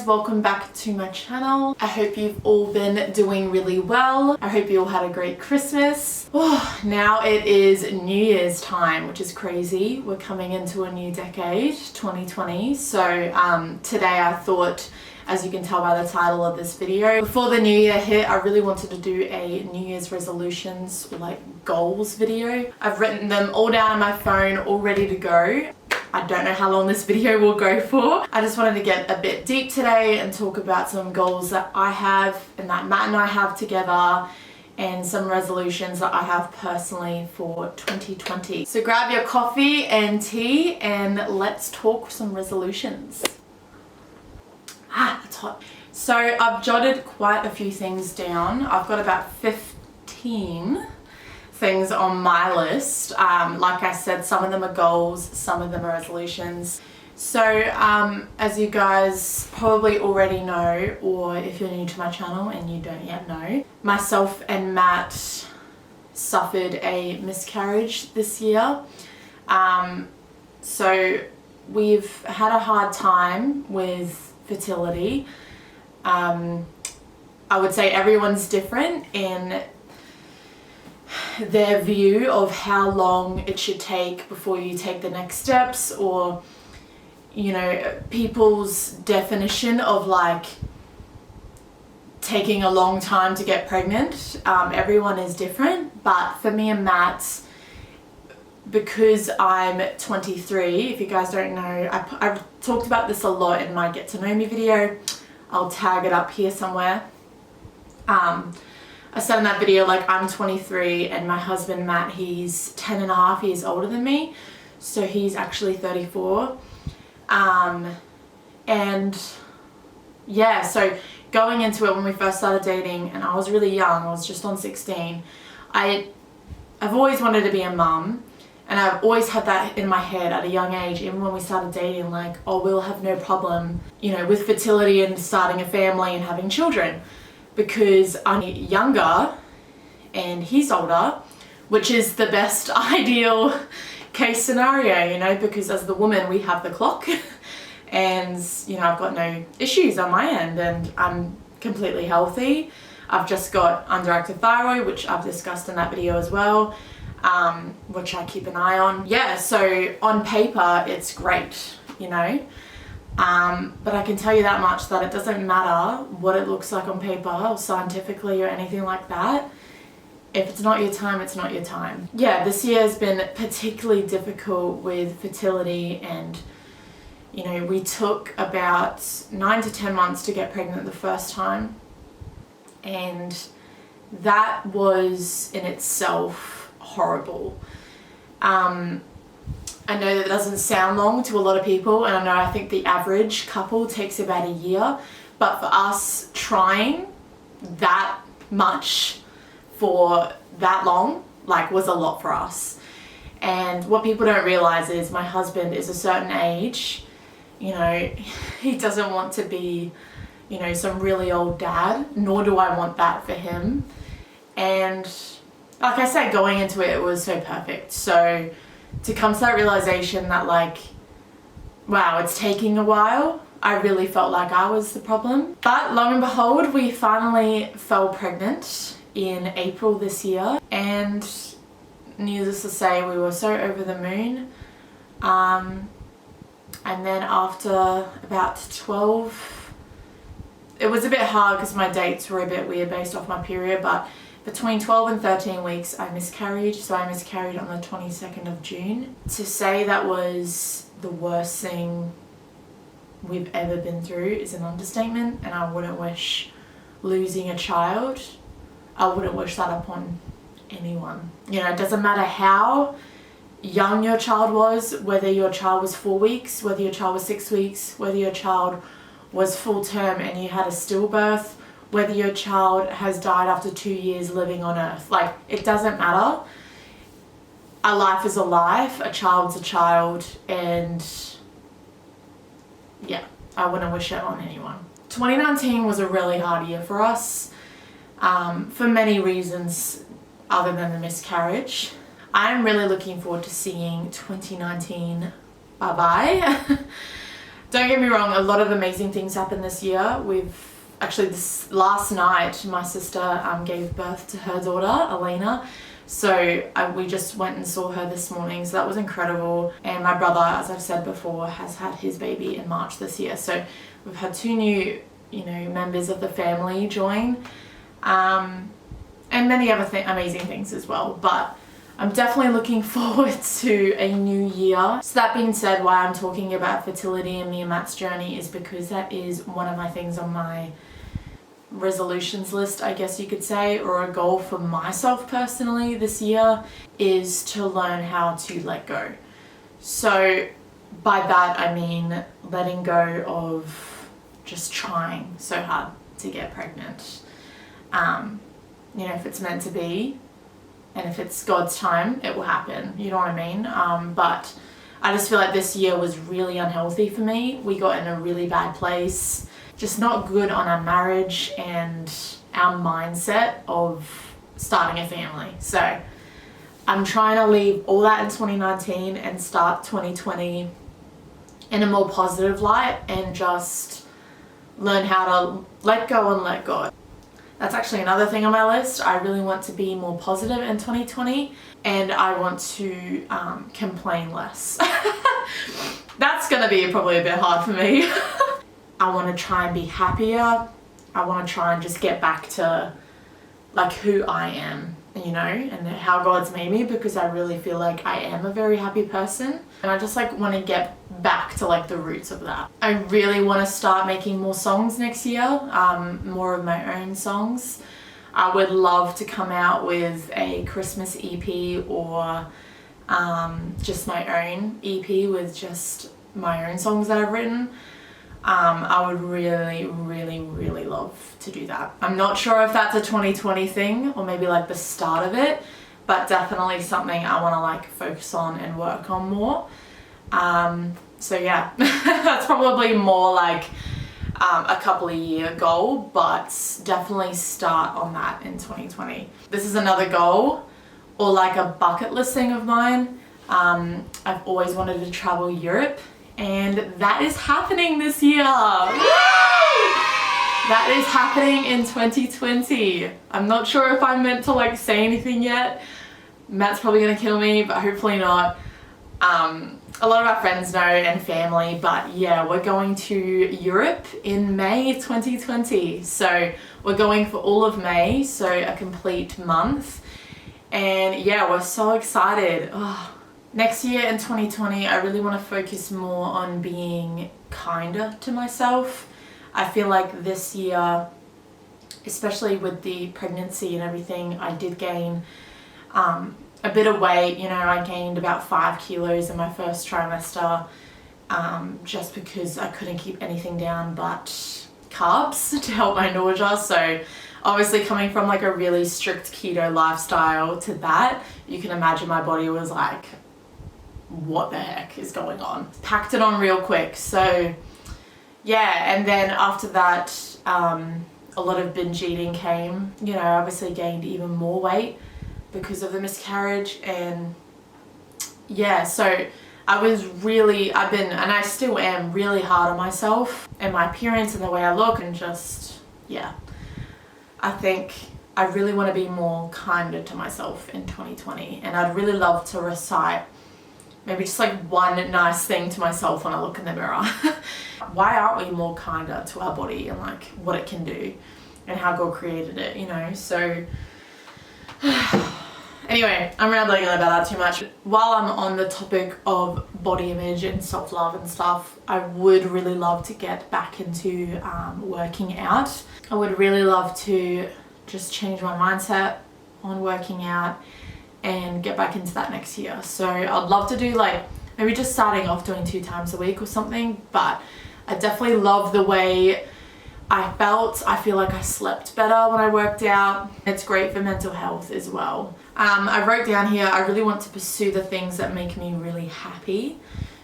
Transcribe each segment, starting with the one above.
guys, welcome back to my channel. I hope you've all been doing really well. I hope you all had a great Christmas. Oh, now it is New Year's time, which is crazy. We're coming into a new decade, 2020. So today I thought, as you can tell by the title of this video, before the new year hit, I really wanted to do a New Year's resolutions or like goals video. I've written them all down on my phone, all ready to go. I don't know how long this video will go for. I just wanted to get a bit deep today and talk about some goals that I have and that Matt and I have together, and some resolutions that I have personally for 2020. So grab your coffee and tea and let's talk some resolutions. It's hot. So I've jotted quite a few things down. I've got about 15 things on my list. Like I said, some of them are goals, some of them are resolutions. So as you guys probably already know, or if you're new to my channel and you don't yet know, myself and Matt suffered a miscarriage this year. So we've had a hard time with fertility. I would say everyone's different in their view of how long it should take before you take the next steps, or you know, people's definition of like taking a long time to get pregnant. Everyone is different, but for me and Matt, because I'm 23, if you guys don't know, I've talked about this a lot in my get to know me video. I'll tag it up here somewhere. I said in that video, like, I'm 23 and my husband Matt, he's 10 and a half years older than me. So he's actually 34. And yeah, so going into it when we first started dating, and I was really young, I was just on 16. I've always wanted to be a mum, and I've always had that in my head at a young age, even when we started dating, like, oh, we'll have no problem, you know, with fertility and starting a family and having children. Because I'm younger and he's older, which is the best ideal case scenario, you know, because as the woman we have the clock and, you know, I've got no issues on my end and I'm completely healthy. I've just got underactive thyroid, which I've discussed in that video as well, which I keep an eye on. Yeah, so on paper it's great, you know. But I can tell you that much, that it doesn't matter what it looks like on paper or scientifically or anything like that. If it's not your time, it's not your time. Yeah, this year has been particularly difficult with fertility, and you know, we took about 9 to 10 months to get pregnant the first time, and that was in itself horrible. I know that doesn't sound long to a lot of people, and I think the average couple takes about a year, but for us, trying that much for that long, like, was a lot for us. And what people don't realize is my husband is a certain age, you know, he doesn't want to be, you know, some really old dad, nor do I want that for him. And like I said, going into it, it was so perfect. So to come to that realization that, like, wow, it's taking a while, I really felt like I was the problem. But lo and behold, we finally fell pregnant in April this year, and needless to say, we were so over the moon. And then after about 12, it was a bit hard because my dates were a bit weird based off my period, but between 12 and 13 weeks I miscarried. So I miscarried on the 22nd of June. To say that was the worst thing we've ever been through is an understatement, and I wouldn't wish losing a child. I wouldn't wish that upon anyone. You know, it doesn't matter how young your child was, whether your child was 4 weeks, whether your child was 6 weeks, whether your child was full term and you had a stillbirth, whether your child has died after 2 years living on earth. Like, it doesn't matter. A life is a life, a child's a child, and yeah, I wouldn't wish it on anyone. 2019 was a really hard year for us, for many reasons other than the miscarriage. I'm really looking forward to seeing 2019 bye-bye. Don't get me wrong, a lot of amazing things happened this year. This last night, my sister gave birth to her daughter, Elena. So we just went and saw her this morning, so that was incredible. And my brother, as I've said before, has had his baby in March this year. So we've had 2 new, members of the family join, and many other amazing things as well. But I'm definitely looking forward to a new year. So that being said, why I'm talking about fertility and me and Matt's journey is because that is one of my things on my resolutions list, I guess you could say, or a goal for myself personally this year, is to learn how to let go. So by that I mean letting go of just trying so hard to get pregnant. If it's meant to be, and if it's God's time, it will happen. You know what I mean? But I just feel like this year was really unhealthy for me. We got in a really bad place. Just not good on our marriage and our mindset of starting a family. So I'm trying to leave all that in 2019 and start 2020 in a more positive light and just learn how to let go and let God. That's actually another thing on my list. I really want to be more positive in 2020, and I want to complain less. That's gonna be probably a bit hard for me. I want to try and be happier. I want to try and just get back to like who I am, and how God's made me, because I really feel like I am a very happy person, and I just like want to get back to like the roots of that. I really want to start making more songs next year, more of my own songs. I would love to come out with a Christmas EP or just my own EP with just my own songs that I've written. I would really, really, really love to do that. I'm not sure if that's a 2020 thing or maybe like the start of it, but definitely something I want to like focus on and work on more. So yeah, that's probably more like a couple of year goal, but definitely start on that in 2020. This is another goal, or like a bucket list thing of mine. I've always wanted to travel Europe, and that is happening this year. That is happening in 2020. I'm not sure if I'm meant to like say anything yet. Matt's probably gonna kill me, but hopefully not. A lot of our friends know and family, but yeah, we're going to Europe in May 2020. So we're going for all of May, so a complete month. And yeah, we're so excited. Oh. Next year in 2020, I really want to focus more on being kinder to myself. I feel like this year, especially with the pregnancy and everything, I did gain a bit of weight. I gained about 5 kilos in my first trimester, just because I couldn't keep anything down but carbs to help my nausea. So obviously coming from like a really strict keto lifestyle to that, you can imagine my body was like, what the heck is going on? Packed it on real quick. So yeah, and then after that, a lot of binge eating came. Obviously gained even more weight because of the miscarriage. And yeah, so I've been, and I still am, really hard on myself and my appearance and the way I look, and just, yeah. I think I really want to be more kinder to myself in 2020, and I'd really love to recite maybe just like one nice thing to myself when I look in the mirror. Why aren't we more kinder to our body and like what it can do and how God created it, So anyway, I'm rambling on about that too much. While I'm on the topic of body image and self-love and stuff, I would really love to get back into working out. I would really love to just change my mindset on working out and get back into that next year. So I'd love to do like maybe just starting off doing 2 times a week or something, but I definitely love the way I felt. I feel like I slept better when I worked out. It's great for mental health as well. I wrote down here, I really want to pursue the things that make me really happy.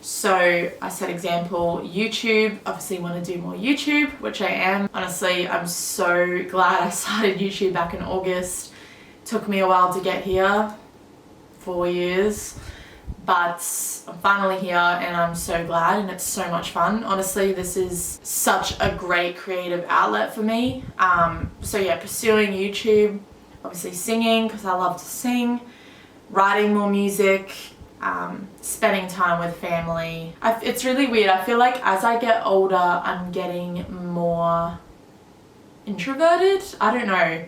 So I said example, YouTube, obviously want to do more YouTube, which I am. Honestly, I'm so glad I started YouTube back in August. Took me a while to get here, 4 years, but I'm finally here and I'm so glad, and it's so much fun. Honestly, this is such a great creative outlet for me. So yeah, pursuing YouTube, obviously singing because I love to sing, writing more music, spending time with family. It's really weird. I feel like as I get older, I'm getting more introverted. I don't know.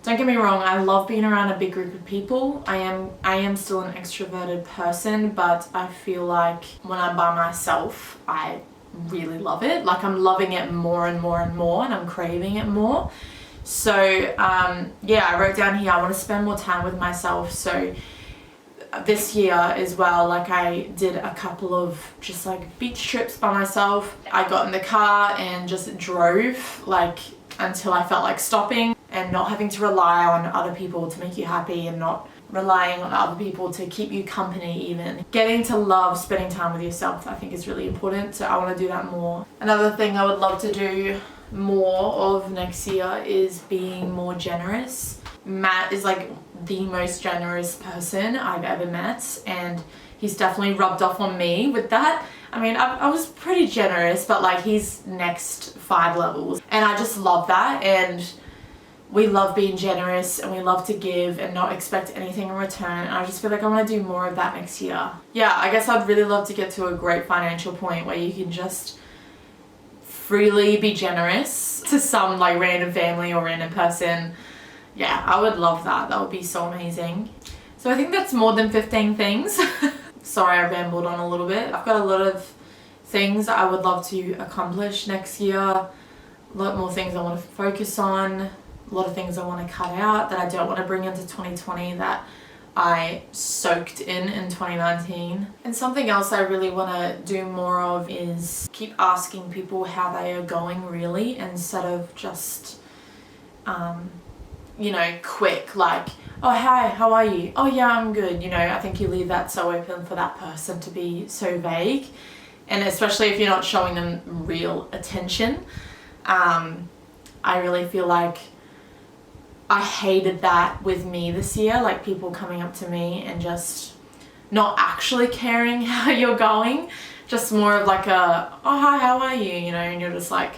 Don't get me wrong, I love being around a big group of people. I am still an extroverted person, but I feel like when I'm by myself, I really love it. Like I'm loving it more and more and more, and I'm craving it more. So yeah, I wrote down here, I want to spend more time with myself. So this year as well, like I did a couple of just like beach trips by myself. I got in the car and just drove like until I felt like stopping, and not having to rely on other people to make you happy, and not relying on other people to keep you company even. Getting to love spending time with yourself, I think, is really important. So I want to do that more. Another thing I would love to do more of next year is being more generous. Matt is like the most generous person I've ever met, and he's definitely rubbed off on me with that. I mean, I was pretty generous, but like he's next 5 levels, and I just love that. And we love being generous, and we love to give and not expect anything in return. And I just feel like I want to do more of that next year. Yeah, I guess I'd really love to get to a great financial point where you can just freely be generous to some like random family or random person. Yeah, I would love that. That would be so amazing. So I think that's more than 15 things. Sorry, I rambled on a little bit. I've got a lot of things I would love to accomplish next year. A lot more things I want to focus on. A lot of things I want to cut out that I don't want to bring into 2020 that I soaked in 2019. And something else I really want to do more of is keep asking people how they are going really, instead of just, you know, quick, like, oh, hi, how are you? Oh, yeah, I'm good. You know, I think you leave that so open for that person to be so vague. And especially if you're not showing them real attention. I really feel like I hated that with me this year, like people coming up to me and just not actually caring how you're going. Just more of like a, oh, hi, how are you? You know, and you're just like,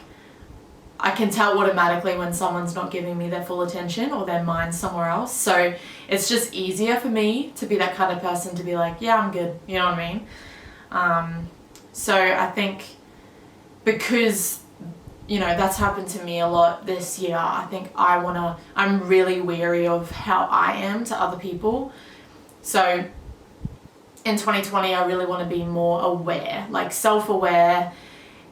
I can tell automatically when someone's not giving me their full attention or their mind's somewhere else. So it's just easier for me to be that kind of person to be like, yeah, I'm good. You know what I mean? So I think because, you know, that's happened to me a lot this year, I think I'm really wary of how I am to other people. So in 2020, I really want to be more aware, like self-aware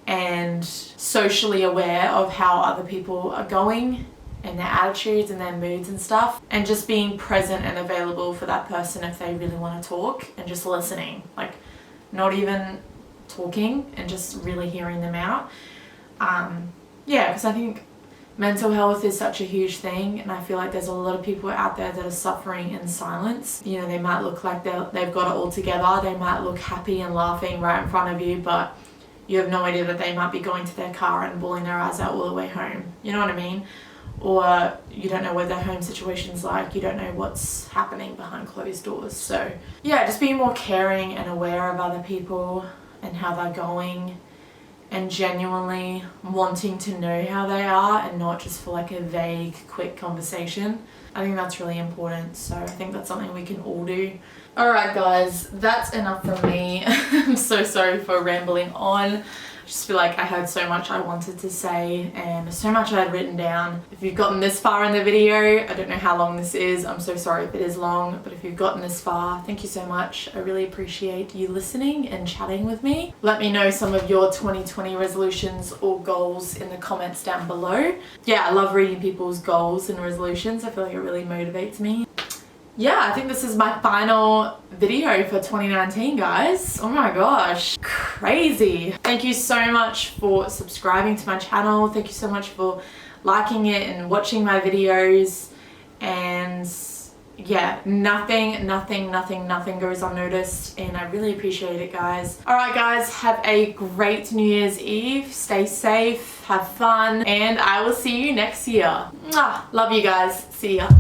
and socially aware of how other people are going and their attitudes and their moods and stuff, and just being present and available for that person if they really want to talk, and just listening, like not even talking, and just really hearing them out. Yeah, because I think mental health is such a huge thing, and I feel like there's a lot of people out there that are suffering in silence. You know, they might look like they've got it all together, they might look happy and laughing right in front of you, but you have no idea that they might be going to their car and bawling their eyes out all the way home. You know what I mean? Or you don't know what their home situation's like. You don't know what's happening behind closed doors. So yeah, just being more caring and aware of other people and how they're going, and genuinely wanting to know how they are, and not just for like a vague, quick conversation. I think that's really important. So I think that's something we can all do. Alright guys, that's enough from me. I'm so sorry for rambling on. I just feel like I had so much I wanted to say, and so much I had written down. If you've gotten this far in the video, I don't know how long this is. I'm so sorry if it is long, but if you've gotten this far, thank you so much. I really appreciate you listening and chatting with me. Let me know some of your 2020 resolutions or goals in the comments down below. Yeah, I love reading people's goals and resolutions. I feel like it really motivates me. Yeah, I think this is my final video for 2019, guys. Oh my gosh, crazy. Thank you so much for subscribing to my channel. Thank you so much for liking it and watching my videos. And yeah, nothing goes unnoticed, and I really appreciate it, guys. Alright guys, have a great New Year's Eve. Stay safe, have fun, and I will see you next year. Mwah! Love you guys. See ya.